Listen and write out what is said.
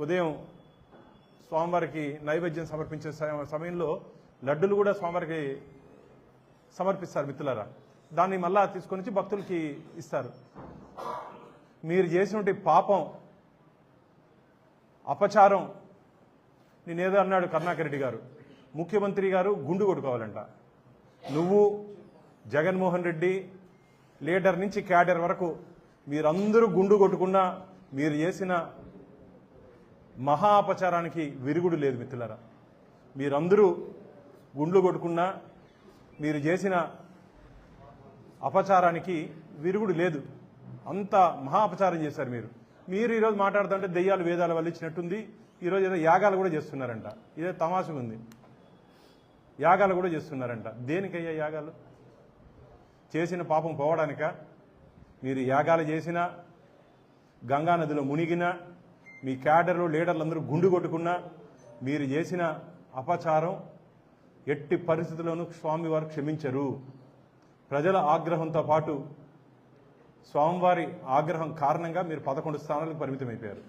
ఉదయం స్వామివారికి నైవేద్యం సమర్పించే సమయంలో లడ్డులు కూడా స్వామివారికి సమర్పిస్తారు మిత్రులారా. దాన్ని మళ్ళా తీసుకొని వచ్చి భక్తులకి ఇస్తారు. మీరు చేసినటువంటి పాపం, అపచారం, నేనేదో అన్నాడు కరుణాకర్ రెడ్డి గారు, ముఖ్యమంత్రి గారు గుండు కొట్టుకోవాలంట. నువ్వు, జగన్మోహన్ రెడ్డి, లీడర్ నుంచి క్యాడర్ వరకు మీరందరూ గుండు కొట్టుకున్నా మీరు చేసిన మహా అపచారానికి విరుగుడు లేదు మిత్రులారా. మీరందరూ గుండ్లు కొట్టుకున్నా మీరు చేసిన అపచారానికి విరుగుడు లేదు. అంత మహా అపచారం చేశారు మీరు ఈరోజు మాట్లాడుతుంటే దెయ్యాలు వేదాల వల్ల ఇచ్చినట్టుంది. ఈరోజు ఏదో యాగాలు కూడా చేస్తున్నారంట. ఇదే తమాషగా ఉంది. యాగాలు కూడా చేస్తున్నారంట. దేనికయ్యా యాగాలు? చేసిన పాపం పోవడానిక? మీరు యాగాలు చేసినా, గంగా నదిలో మునిగినా, మీ క్యాడర్లు లీడర్లందరూ గుండు కొట్టుకున్నా మీరు చేసిన అపచారం ఎట్టి పరిస్థితుల్లోనూ స్వామివారు క్షమించరు. ప్రజల ఆగ్రహంతో పాటు స్వామివారి ఆగ్రహం కారణంగా మీరు 11 స్థానాలకు పరిమితమైపోయారు.